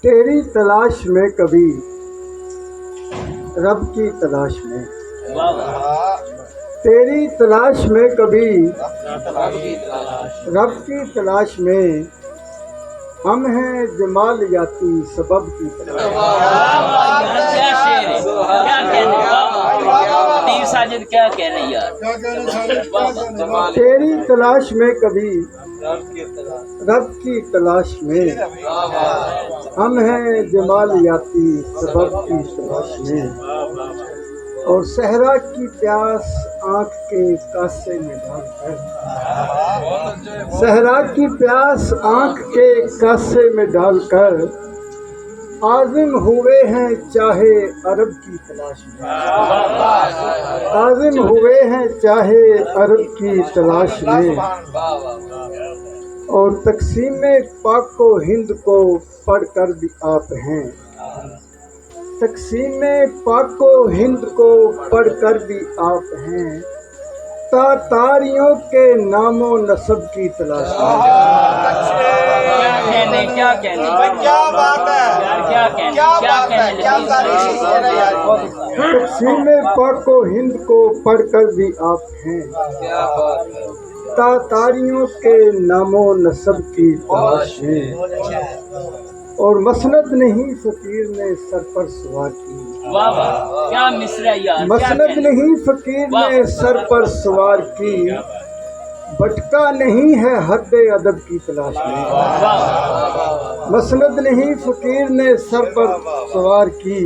تیری تلاش میں کبھی رب کی تلاش میں، تیری تلاش میں کبھی رب کی تلاش میں، ہم ہیں جمالیاتی سبب کی تلاش میں۔ کیا کہنے یار، تیری تلاش میں کبھی رب کی تلاش میں، ہم ہیں جمالیاتی سبب کی تلاش میں، اور صحرا کی پیاس آنکھ کے کاسے میں ڈال کر، صحرا کی پیاس آنکھ کے کاسے میں ڈال کر، عازم ہوئے ہیں چاہے عرب کی تلاش میں، عازم ہوئے ہیں چاہے عرب کی تلاش میں، اور تقسیم پاک و ہند کو پڑھ کر بھی آپ ہیں، تقسیم پاک و ہند کو پڑھ کر بھی آپ ہیں، تاتاریوں کے نام و نسب کی تلاش میں۔ کیا کہنے کیا بات ہے، تقسیم پاک و ہند کو پڑھ کر بھی آپ ہیں، تاتاریوں کے نام و نسب کی تلاش میں، اور مسند نہیں فقیر نے سر پر سوار کی، کیا مصرع یار، مسند نہیں فقیر نے سر پر سوار کی، بھٹکا نہیں ہے حد ادب کی تلاش میں، مسند نہیں فقیر نے سر پر سوار کی،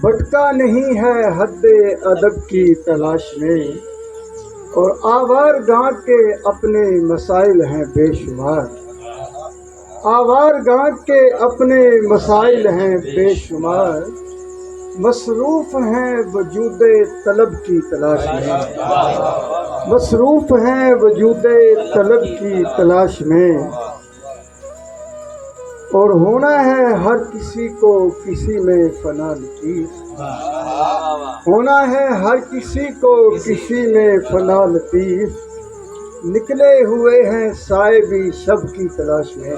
بھٹکا نہیں ہے حد ادب کی تلاش میں، اور آوار گاہ کے اپنے مسائل ہیں بے شمار، آوار گاہ کے اپنے مسائل ہیں بے شمار، مصروف ہیں وجود طلب کی تلاش میں، مصروف ہیں وجود طلب کی تلاش میں، اور ہونا ہے ہر کسی کو کسی میں فنا لطیف، ہونا ہے ہر کسی کو کسی میں فنا لطیف، نکلے ہوئے ہیں سائے بھی شب کی تلاش میں۔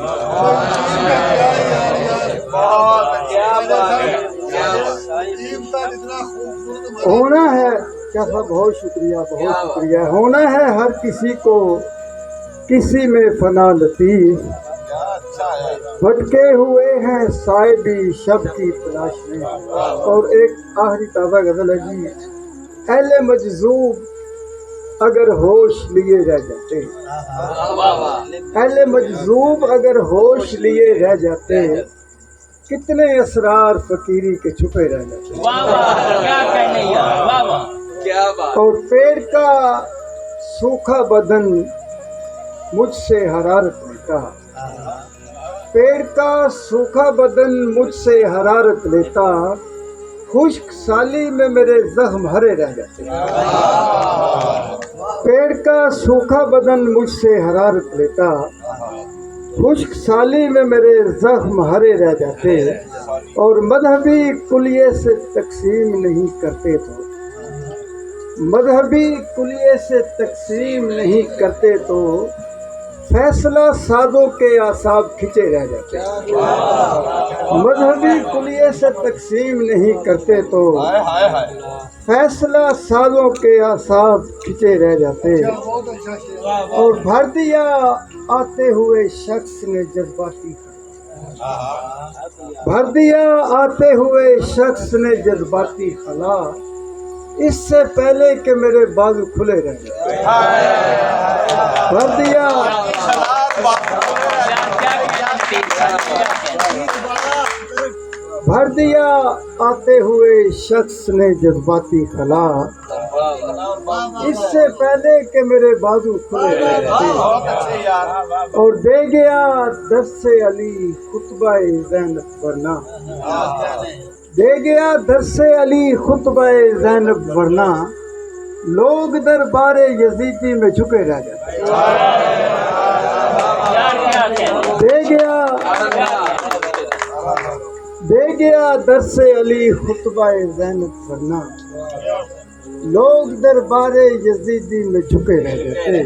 ہونا ہے کیا صاحب، بہت شکریہ بہت شکریہ، ہونا ہے ہر کسی کو کسی میں فنا لطیف، بھٹکے ہوئے ہیں سائے بھی شب کی تلاش میں۔ اور ایک آخری تازہ غزل ہے جی، اہل مجذوب اگر ہوش لیے رہ جاتے، اہل مجذوب اگر ہوش لیے رہ جاتے، کتنے اسرار فقیری کے چھپے رہ جاتے، اور پیڑ کا سوکھا بدن مجھ سے حرارت لیتا، پیڑ کا سوکھا بدن مجھ سے حرارت لیتا، خشک سالی میں میرے زخم ہرے رہ جاتے، پیڑ کا سوکھا بدن مجھ سے حرارت لیتا، خشک سالی میں میرے زخم ہرے رہ جاتے، اور مذہبی کلیے سے تقسیم نہیں کرتے تو، مذہبی کلیے سے تقسیم نہیں کرتے تو، فیصلہ سازوں کے اعصاب کھنچے رہ جاتے، مذہبی کلیے سے تقسیم نہیں کرتے تو، فیصلہ سازوں کے اعصاب کھنچے رہ جاتے، اور بھر دیا آتے ہوئے شخص نے جذباتی، بھر دیا آتے ہوئے شخص نے جذباتی خلا، اس سے پہلے کہ میرے بازو کھلے رہ جاتے، بھر دیا بھر دیا آتے ہوئے شخص نے جذباتی خلا، اس سے پہلے کہ میرے بازو کھلے رہ جاتے، اور دے گیا درس علی خطبہ زینب ورنہ، دے گیا درس علی خطبہ زینب ورنہ، لوگ دربار یزیدی میں جھکے رہ جاتے، دے گیا درس علی خطبہ زینب ورنہ، لوگ دربار یزیدی میں جھکے رہ جاتے،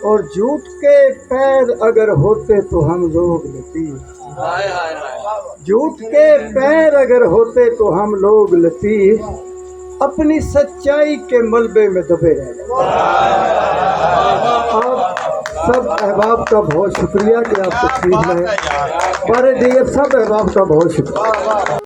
اور جھوٹ کے پیر اگر ہوتے تو ہم لوگ لطیف، جھوٹ کے پیر اگر ہوتے تو ہم لوگ لطیف اپنی سچائی کے ملبے میں دبے رہ گئے۔ آپ سب احباب کا بہت شکریہ کہ آپ تشریف لائے۔ بارے دیگر سب احباب کا بہت شکریہ۔